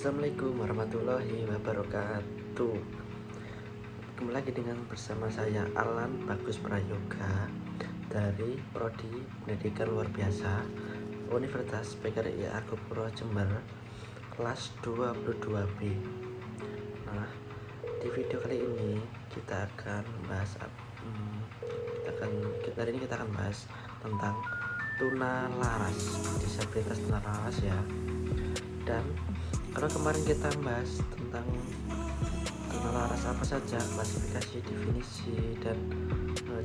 Assalamualaikum warahmatullahi wabarakatuh. Kembali lagi dengan bersama saya Alan Bagus Prayoga dari Prodi Pendidikan Luar Biasa Universitas PGRI Argopuro Jember, kelas 22B. Nah, di video kali ini kita akan bahas kita akan bahas tentang tunalaras, disabilitas tunalaras ya. Dan kalau kemarin kita bahas tentang tunalaras apa saja, klasifikasi, definisi, dan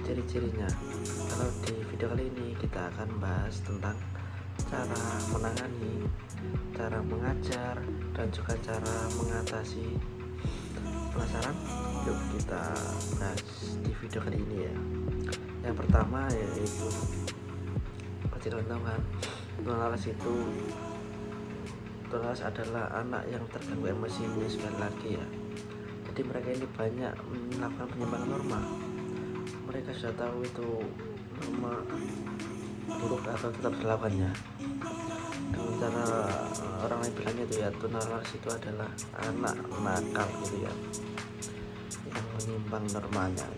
ciri-cirinya. Kalau di video kali ini kita akan bahas tentang cara menangani, cara mengajar, dan juga cara mengatasi. Penasaran? Yuk kita bahas di video kali ini ya. Yang pertama yaitu pasti tahu kan, tunalaras adalah anak yang terganggu emosi. Ini sekali lagi ya, jadi mereka ini banyak melakukan penyimpangan norma. Mereka sudah tahu itu norma buruk atau tetap dilakukannya. Dengan cara orang lain bilangnya itu ya, tunalaras itu adalah anak nakal gitu ya, yang menyimpang normanya.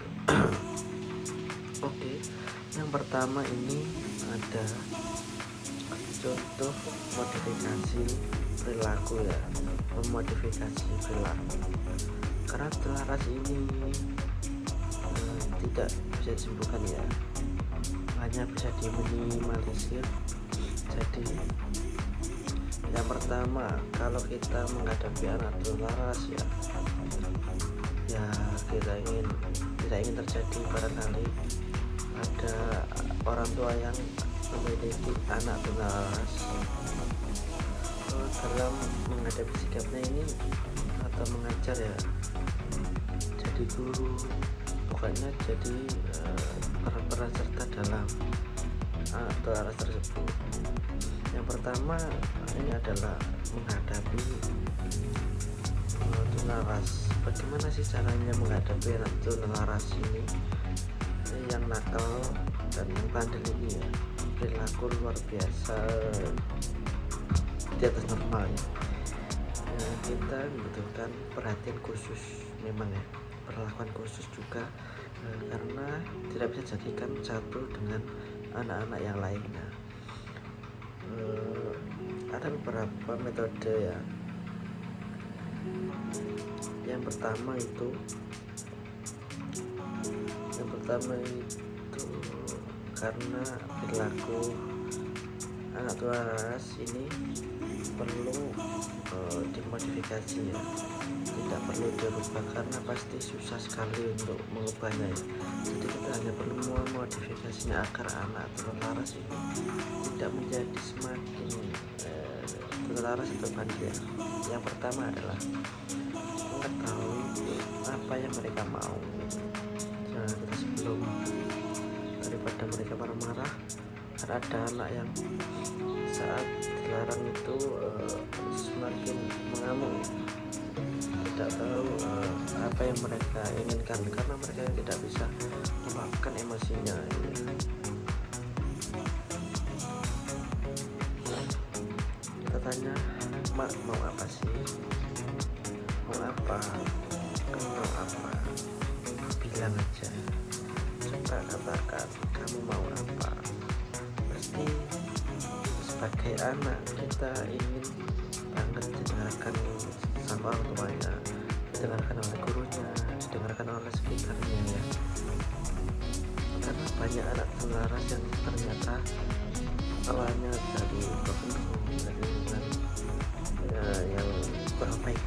Oke, yang pertama ini ada contoh modifikasi perilaku ya, memodifikasi perilaku. Karena tunalaras ini tidak bisa disembuhkan ya, hanya bisa diminimalisir. Jadi yang pertama, kalau kita menghadapi anak tunalaras ya kita tidak ingin terjadi barangkali ada orang tua yang memiliki anak tunalaras. Dalam menghadapi sikapnya ini atau mengajar ya, jadi guru, pokoknya jadi peran serta dalam tunalaras tersebut. Yang pertama ini adalah menghadapi tunalaras. Bagaimana sih caranya menghadapi anak tunalaras ini yang nakal dan yang bandel ini ya, perilaku luar biasa di atas normal ya. Kita membutuhkan perhatian khusus memang ya, perlakuan khusus juga, karena tidak bisa jadikan satu dengan anak-anak yang lainnya. Ada beberapa metode ya. Yang pertama itu karena perilaku anak tunalaras ini perlu dimodifikasi ya, tidak perlu dirubah karena pasti susah sekali untuk mengubahnya ya. Jadi kita hanya perlu memodifikasinya agar anak tunalaras ini tidak menjadi semakin tunalaras atau bandel. Yang pertama adalah mengetahui apa yang mereka mau. Nah, kita sebelum daripada mereka marah-marah, karena ada anak yang saat dilarang itu semakin mengamuk, tidak tahu apa yang mereka inginkan karena mereka tidak bisa meluapkan emosinya. Kita tanya, "Mak, mau apa sih? Mau apa? Kamu mau apa? Bilang aja, coba katakan kamu mau apa." Pasti sebagai anak kita ingin banget didengarkan sama orang tuanya, didengarkan oleh gurunya, didengarkan oleh sekitarnya ya. Karena banyak anak tunalaras yang ternyata awalnya dari lingkungan yang kurang baik.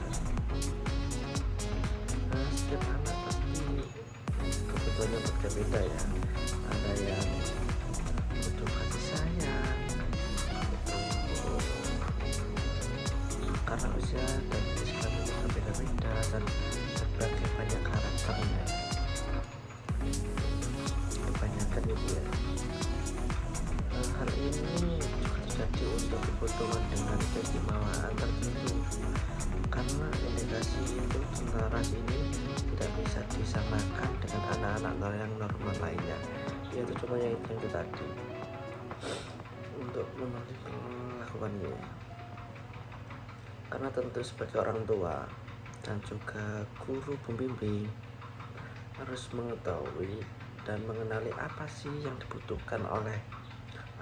Setiap anak pasti kebutuhannya berbeda ya. Ada yang butuh kasih sayang, karena usia dan fisiknya berbeda-beda dan berbagai banyak karakternya. Kebanyakan itu ya. Hal ini juga terjadi untuk kebutuhan dengan keistimewaan tertentu, karena indikasi itu tunalaras ini tidak bisa disamakan dengan anak-anak yang normal lainnya, yaitu cuma yang itu tadi. Untuk melakukannya Karena tentu sebagai orang tua dan juga guru pembimbing harus mengetahui dan mengenali apa sih yang dibutuhkan oleh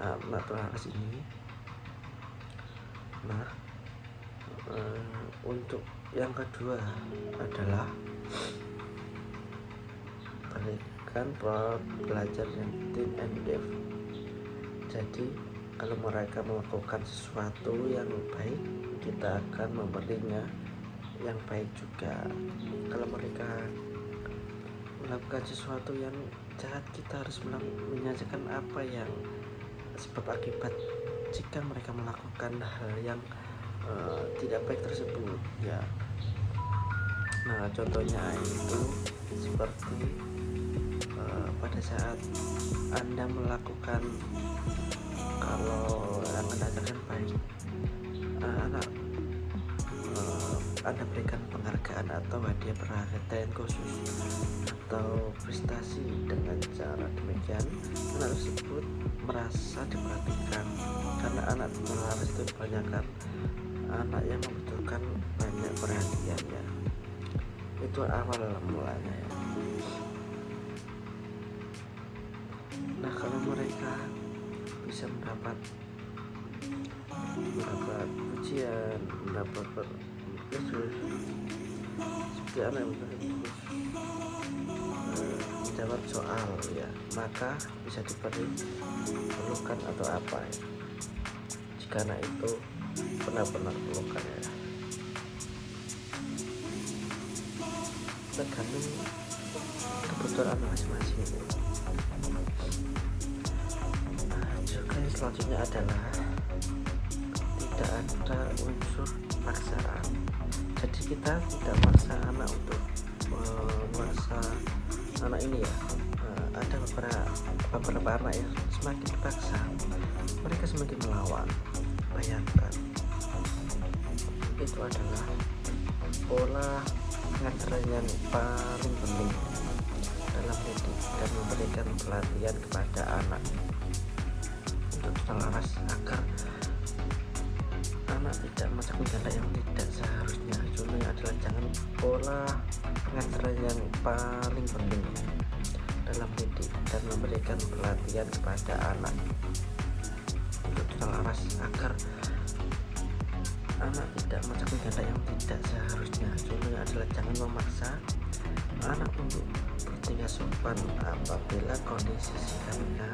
anak tularas ini. Nah, untuk yang kedua adalah berikan belajar yang team and dev. Jadi kalau mereka melakukan sesuatu yang baik, kita akan memberinya yang baik juga. Kalau mereka melakukan sesuatu yang jahat, kita harus menyajikan apa yang sebab akibat jika mereka melakukan hal yang tidak baik tersebut ya. Nah, contohnya itu seperti pada saat Anda melakukan, kalau yang Anda katakan baik, Anda berikan penghargaan atau hadiah perhatian khusus atau prestasi. Dengan cara demikian, anak tersebut merasa diperhatikan, karena anak tularas itu kebanyakan anak yang membutuhkan banyak perhatian ya. Itu awal mulanya ya. Nah, kalau mereka bisa mendapat pujian, mendapat seperti anak yang menjawab soal ya, maka bisa diberi pelukan atau apa ya, jika anak itu benar-benar pelukan ya. Tergantung kebutuhan anak masing-masing ya. Juga yang selanjutnya adalah tidak ada unsur paksaan. Jadi kita tidak maksa anak untuk memaksa anak ini ya. Ada beberapa anak yang semakin dipaksa, mereka semakin melawan. Bayangkan, itu adalah pola pengajaran yang paling penting dalam mendidik dan memberikan pelatihan kepada anak untuk selaras agar anak tidak macam ganda yang tidak seharusnya. Contohnya adalah jangan pola pengajaran yang paling penting dalam mendidik dan memberikan pelatihan kepada anak untuk selaras agar anak tidak macam ganda yang tidak seharusnya. Contohnya adalah jangan memaksa anak untuk bertingkah sopan apabila kondisi sikapnya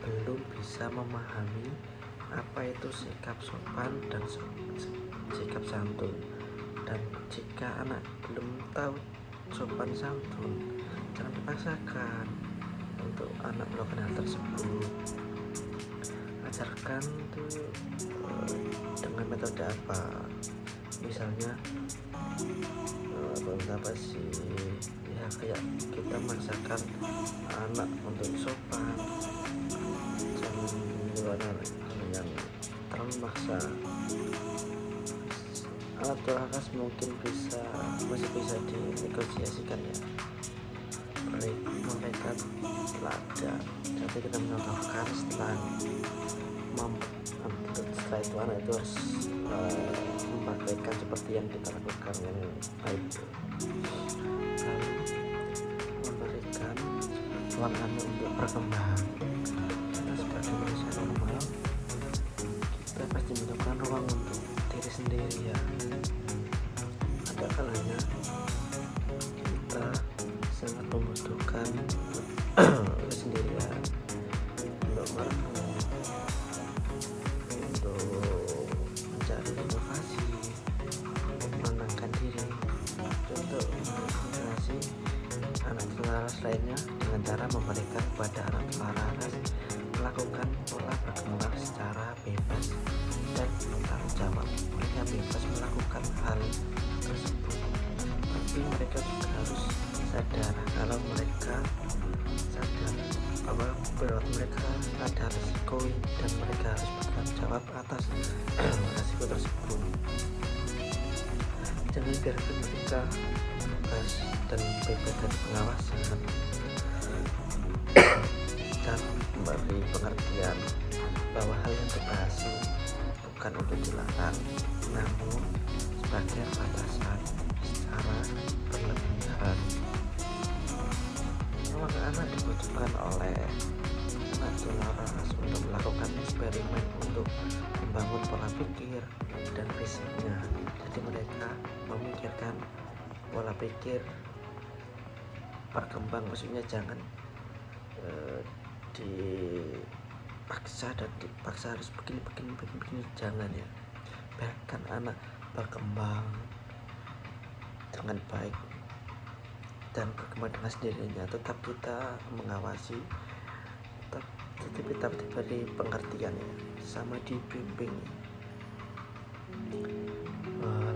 belum bisa memahami apa itu sikap sopan dan sikap santun. Dan jika anak belum tahu sopan santun, jangan dipaksakan untuk anak melakukan hal tersebut. Ajarkan itu dengan metode apa, misalnya apa sih ya, kayak kita memaksakan anak untuk sopan, jangan yang terlalu maksa. Alat tularas mungkin masih bisa dinegosiasikan ya, mereka teladan. Jadi kita mencontohkan setelah itu anak itu harus mempraktekkan seperti yang kita lakukan yang baik, lalu memberikan ruang anak untuk berkembang. Kita sebagai manusia normal, kita pasti membutuhkan ruang untuk diri sendiri ya. Ada kalanya kita sangat membutuhkan kesendirian untuk merenung, untuk mencari inovasi, menenangkan diri, untuk menginspirasi anak tularas lainnya dengan cara memberikan kepada anak tularas melakukan pola berkembang secara bebas dan bertanggung jawab. Mereka bebas melakukan hal tersebut, tapi mereka juga harus sadar kalau mereka sadar bahwa mereka ada risiko dan mereka harus bertanggung jawab atas risiko tersebut. Jangan biarkan mereka bebas dan bebas dari pengawasan dan memberi pengertian bahwa hal yang dibahas bukan untuk dilarang, namun sebagai batasan secara berlebihan. Anak-anak dibutuhkan oleh anak tularas untuk melakukan eksperimen untuk membangun pola pikir dan fisiknya. Jadi mereka memikirkan pola pikir berkembang, maksudnya jangan dipaksa dan dipaksa harus begini, jangan ya. Bahkan anak berkembang dengan baik dan berkembang dengan sendirinya, tetap kita mengawasi, tetap kita diberi pengertian ya, sama dibimbing.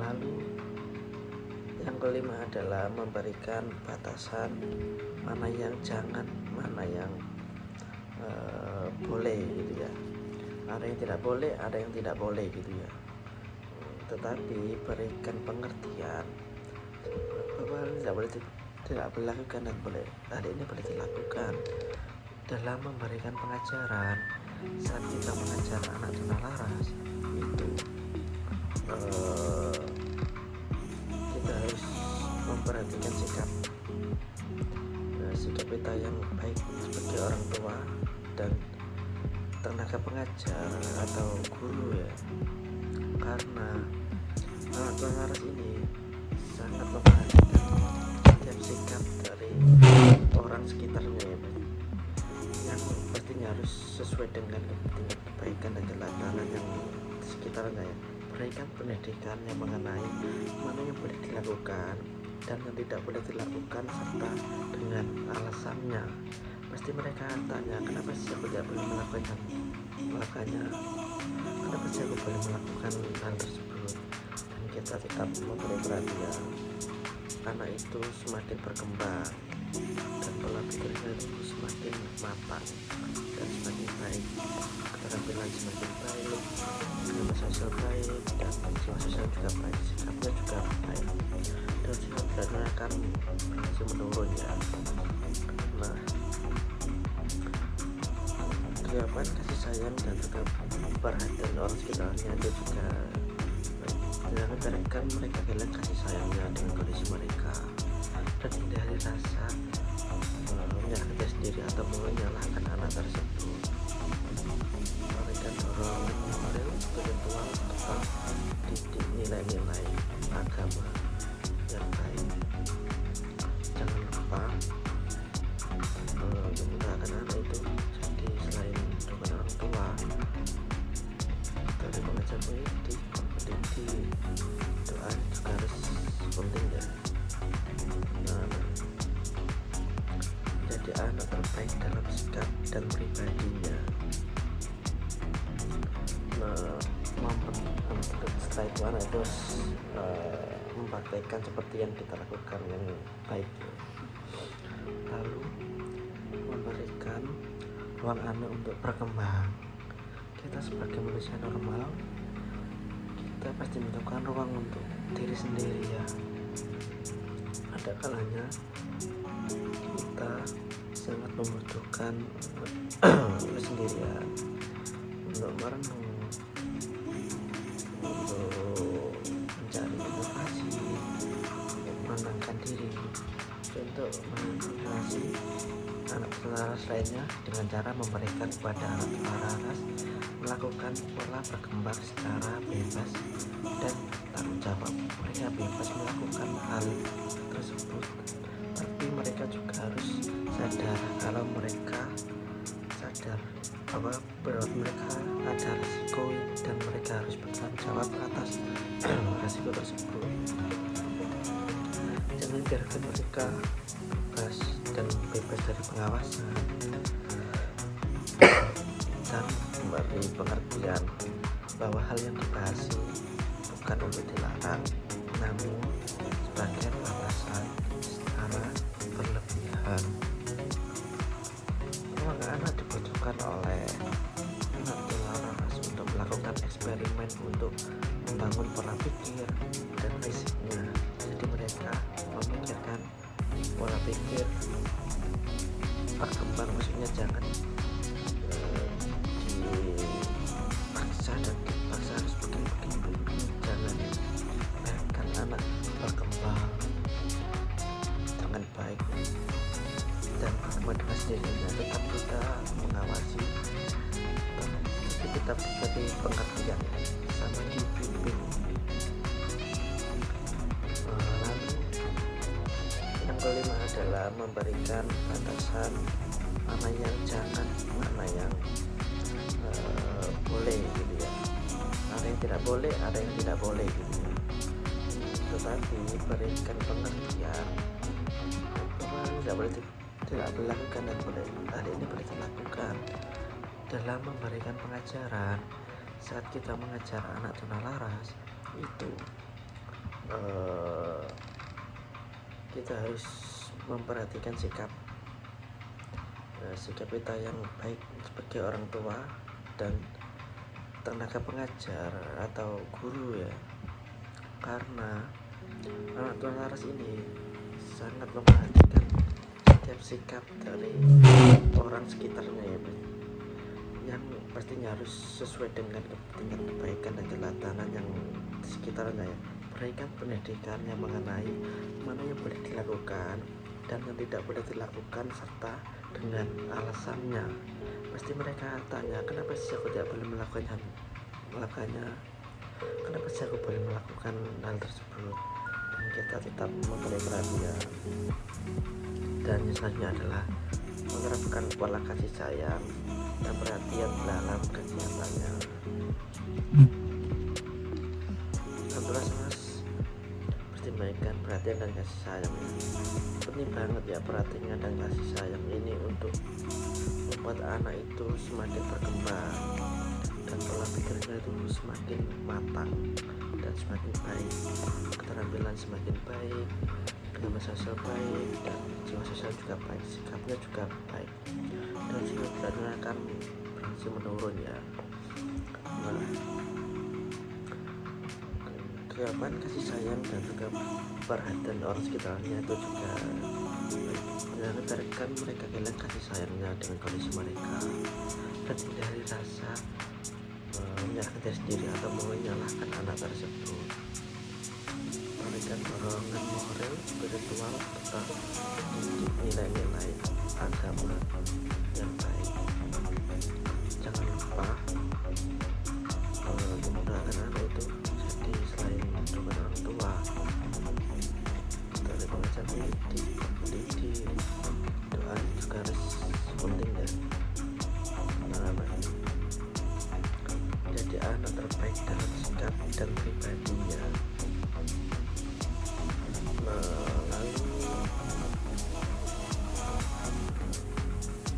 Lalu yang kelima adalah memberikan batasan mana yang jangan, mana yang boleh gitu ya. Ada yang tidak boleh, ada yang tidak boleh gitu ya. Tetapi berikan pengertian bahwa tidak boleh dilakukan dan hal ini boleh dilakukan. Dalam memberikan pengajaran, saat kita mengajar anak tunalaras itu kita harus memperhatikan sikap kita yang baik sebagai orang tua dan tenaga pengajar atau guru ya, karena anak tunalaras ini sangat memperhatikan setiap sikap dari orang sekitarnya ya, yang pastinya harus sesuai dengan kepentingan kebaikan dan kelancaran yang di sekitarnya ya. Berikan pendidikannya mengenai mana yang boleh dilakukan dan yang tidak boleh dilakukan serta dengan alasannya. Pasti mereka tanya, kenapa sih aku tidak boleh melakukannya, kenapa sih aku boleh melakukan hal tersebut. Dan kita tetap memberi perhatian. Anak itu semakin berkembang dan pola pikirnya itu semakin matang dan semakin baik, keterampilan semakin baik, ilmu sosial baik, dan jiwa sosial juga baik, sikapnya juga baik, dan sikap beratnya akan berhasil menurun ya. Nah, kegiatan kasih sayang dan juga perhatian orang sekitarnya itu juga jangan biarkan mereka hilang kasih sayangnya dengan kondisi mereka, dan hindari rasa menyalahkan sendiri atau menyalahkan anak tersebut. Mereka dorong moral spiritual tetap didik nilai-nilai agama yang baik. Jangan lupa memudahkan anak itu. Jadi selain dukungan orang tua dari pengajar pendidik, doa juga harus penting ya. Jadi anak terbaik dalam sikap dan pribadinya. Setelah itu anak itu mempraktekkan seperti yang kita lakukan yang baik. Lalu memberikan ruang anak untuk berkembang. Kita sebagai manusia normal, kita pasti membutuhkan ruang untuk diri sendiri ya. Ada kalanya kita sangat membutuhkan kesendirian untuk merenung, untuk mencari inovasi, untuk menenangkan diri, untuk menginspirasi anak tunalaras lainnya dengan cara memberikan kepada anak tunalaras melakukan pola berkembang secara bebas dan tanggung jawab. Mereka bebas melakukan hal tersebut, tapi mereka juga harus sadar kalau mereka sadar bahwa mereka ada risiko dan mereka harus bertanggung jawab atas risiko tersebut. Jangan biarkan mereka bebas dan bebas dari pengawasan, dan memberi pengertian bahwa hal yang dibahas bukan untuk dilarang, namun sebagai batasan secara berlebihan. Anak dibutuhkan oleh anak tunalaras untuk melakukan eksperimen untuk membangun pola pikir dan fisiknya. Jadi mereka memikirkan pola pikir berkembang, maksudnya jangan dipaksa dan dipaksa harus memberikan batasan mana yang jangan, mana yang boleh gitu ya. Ada yang tidak boleh, ada yang tidak boleh gitu ya. Tetapi berikan pengertian bahwa tidak dilakukan dan boleh, hal ini boleh dilakukan dalam memberikan pengajaran. Saat kita mengajar anak tunalaras itu kita harus memperhatikan sikap kita yang baik sebagai orang tua dan tenaga pengajar atau guru ya, karena anak tunalaras ini sangat memperhatikan setiap sikap dari orang sekitarnya ya, yang pastinya harus sesuai dengan kepentingan kebaikan dan keteladanan yang di sekitarnya ya. Berikan pendidikannya mengenai mana yang boleh dilakukan dan yang tidak boleh dilakukan serta dengan alasannya. Pasti mereka tanya, kenapa sih aku tidak boleh melakukannya, kenapa sih aku boleh melakukan hal tersebut, dan kita tetap memberi perhatian. Dan yang selanjutnya adalah menerapkan pola kasih sayang dan perhatian dalam kegiatannya. Alhamdulillah mas, pertimbangkan perhatian dan kasih sayang. Penting banget ya perhatian dan kasih sayang ini untuk membuat anak itu semakin berkembang dan pola pikirnya itu semakin matang dan semakin baik, keterampilan semakin baik, dengan sosial baik, dan jiwa sosial juga baik, sikapnya juga baik, dan sikap belajarnya akan berhasil menurun ya. Nah, kegiatan kasih sayang dan juga perhatian orang sekitarnya itu juga mengajarkan mereka kehilangan kasih sayangnya dengan kondisi mereka dan hindari rasa menyalahkan diri sendiri atau menyalahkan anak tersebut. Berikan dorongan moral, spiritual, serta nilai-nilai agama yang baik. Jangan lupa memudahkan anak itu jadi selain dengan orang tua dari pengajar pendidik, doa juga harus penting ya. Jadi anak terbaik dalam sikap dan pribadinya.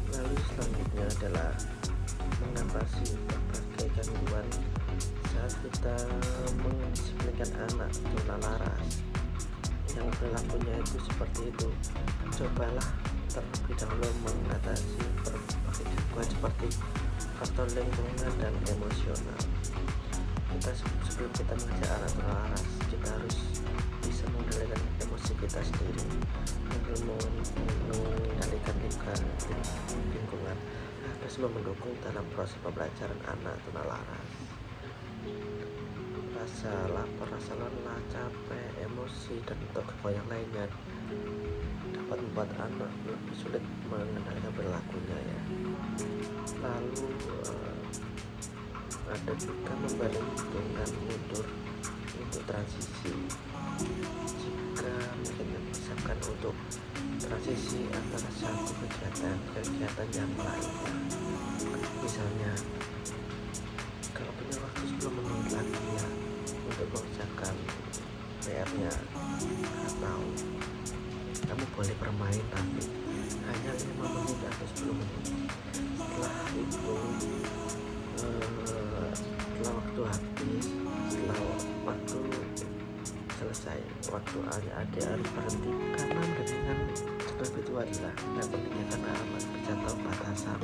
Lalu selanjutnya adalah mengatasi berbagai gangguan saat kita mendisiplinkan anak tunalaras yang perilakunya itu seperti itu. Cobalah terlebih dahulu mengatasi berbagai gangguan seperti faktor lingkungan dan emosional. Sebelum kita mengajar anak tunalaras, kita harus bisa mengendalikan emosi kita sendiri, mengendalikan lingkungan agar selalu mendukung dalam proses pembelajaran anak tunalaras. Rasa lapar, rasa lelah, capek, emosi, dan tokoh yang lainnya dapat membuat anak lebih sulit mengendalikan perilakunya ya. Lalu ada juga memberi dukungan mundur untuk transisi jika mungkin dipersiapkan untuk transisi antara satu kegiatan yang lainnya. Misalnya kalau punya waktu 10 menit lagi ya untuk mengerjakan PR-nya, atau kamu boleh bermain tapi hanya 5 menit atau 10 menit. Setelah itu setelah waktu habis, setelah waktu selesai, waktu adik harus berhenti karena dengan sebab itu adalah yang pentingnya karena anak bisa tahu batasan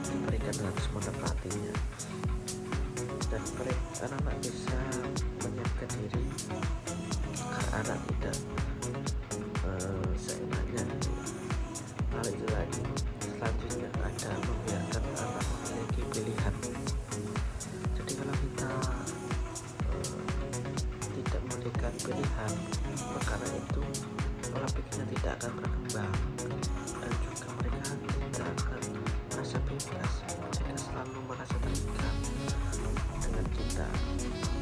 diberikan dan harus menepatinya, dan anak-anak bisa menyiapkan diri agar anak tidak seenaknya. Hal itu lagi selanjutnya ada membiarkan anak memiliki pilihan. Jadi kalau kita tidak memberikan pilihan, maka itu pola pikirnya tidak akan berkembang dan juga mereka tidak akan merasa bebas. Mereka selalu merasa terikat dengan kita.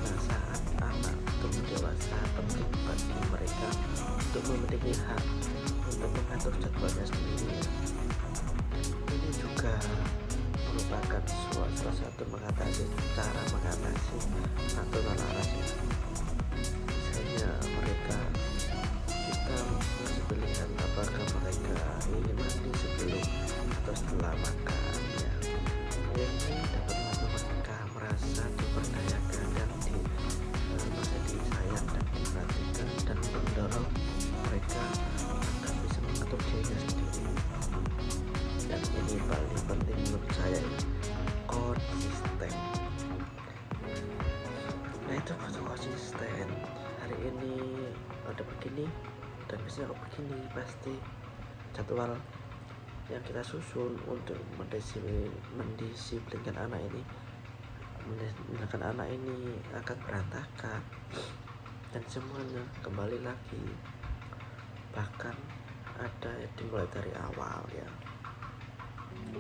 Nah, saat anak tumbuh dewasa, penting bagi mereka salah satu cara mengatasi satu laras ya. Misalnya kita masih pilihan apakah mereka ingin mandi sebelum atau setelah makan ya. Ini dapat membantu mereka merasa diberdayakan dan merasa disayang dan diperhatikan, dan mendorong mereka agar bisa mengatur dirinya sendiri. Dan ini paling penting menurut saya, konsisten. Nah itu butuh konsisten. Hari ini ada begini dan biasanya kok begini, pasti jadwal yang kita susun untuk mendisiplinkan anak ini akan berantakan dan semuanya kembali lagi, bahkan ada yang dimulai dari awal ya.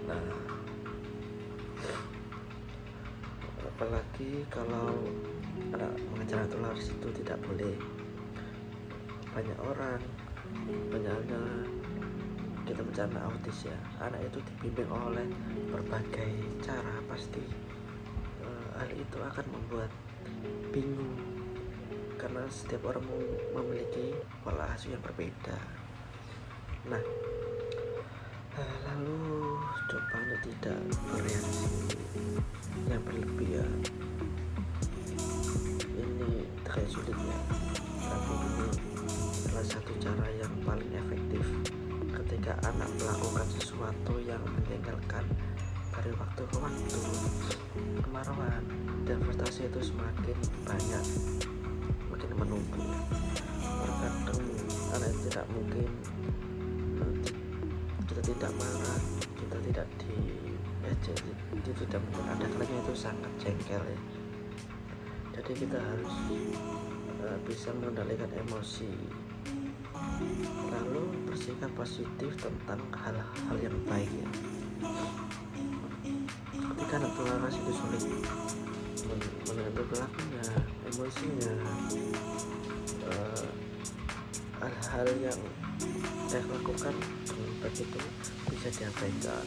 Nah, apalagi kalau mengejar aturan laras itu tidak boleh. Banyaknya kita bicara autis ya, anak itu dibimbing oleh berbagai cara, pasti hal itu akan membuat bingung karena setiap orang memiliki pola asuh yang berbeda. Nah, lalu coba untuk tidak bereaksi yang berlebih ya. Ini terkait sulitnya, tapi ini salah satu cara yang paling efektif ketika anak melakukan sesuatu yang menjengkelkan dari waktu ke waktu. Kemarahan dan frustasi itu semakin banyak, makin menumpuk. Terkadang anak tidak mungkin kita tidak marah, kita tidak diejek, itu tidak mungkin. Ada kalanya itu sangat jengkel ya. Jadi kita harus bisa mengendalikan emosi, lalu bersikap positif tentang hal-hal yang baik ya. Ketika anak laras itu sulit mengatur perilakunya, emosinya, hal-hal yang saya lakukan dengan begitu bisa diabaikan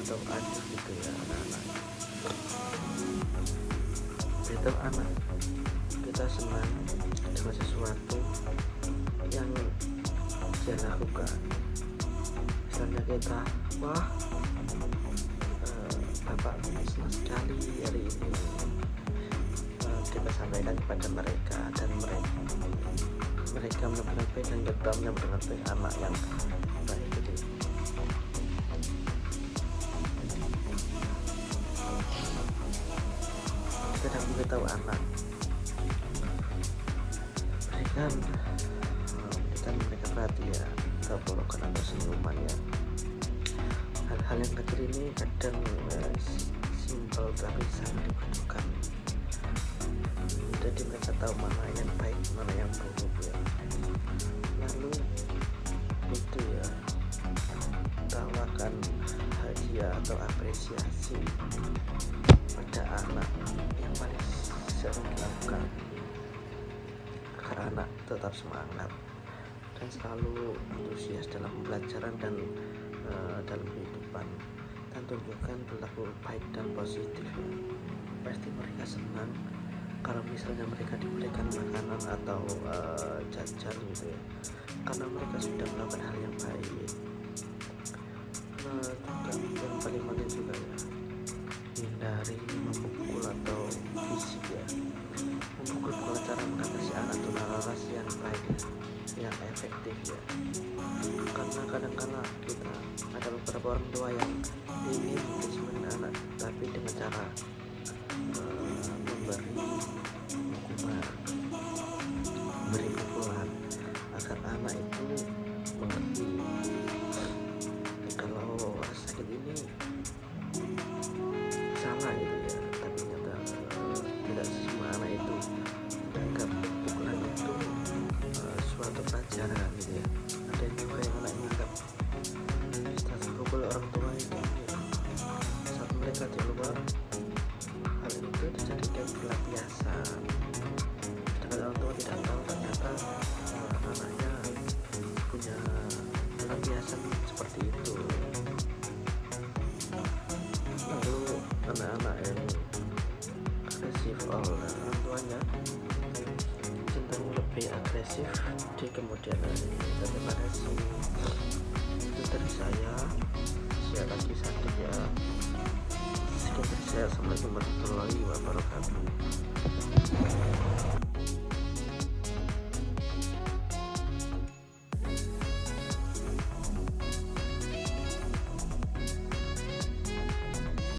atau ada gitu ya anak-anak. Itu anak kita senang dengan sesuatu yang dia lakukan. Misalnya kita, wah bapak senang sekali hari ini, kita sampaikan kepada mereka dan mereka benar-benar baik dan kita benar-benar baik, anak yang baik gitu. Kita tidak memberitahu anak, berikan mereka perhatian, keburukan atau senyuman ya. Hal-hal yang kecil ini kadang simpel tapi sangat dibutuhkan. Jadi mereka tahu mana yang baik, mana yang buruk ya. Lalu itu ya, tawarkan hadiah atau apresiasi pada anak yang paling sering dilakukan agar anak tetap semangat dan selalu antusias dalam pembelajaran dan dalam kehidupan, dan tunjukkan perilaku baik dan positif ya. Pasti mereka senang kalau misalnya mereka diberikan makanan atau jajan gitu ya, karena mereka sudah melakukan hal yang baik. Nah juga yang paling penting juga ya, hindari memukul atau fisik ya. Memukul bukan cara mengatasi anak laras yang baik ya, yang efektif ya. Karena kadang-kadang kita ada beberapa orang tua yang ingin mendisiplin anak tapi dengan cara memberi hukuman, memberi pukulan agar anak itu mengerti kalau sakit ini salah gitu ya. Tapi ternyata tidak semua anak itu menganggap pukulan itu suatu pelajaran gitu ya. Ada juga yang anak menganggap setelah pukul orang tua itu ya, saat mereka di luar, hal itu dijadikan pelampiasan. Sedangkan orang tua tidak tahu ternyata anaknya punya pelampiasan seperti itu. anak-anak yang agresif oleh orang tuanya cenderung lebih agresif di kemudian hari. Terima kasih. Itu dari saya lagi sakit ya. Sekian dari saya. Assalamualaikum warahmatullahi wabarakatuh.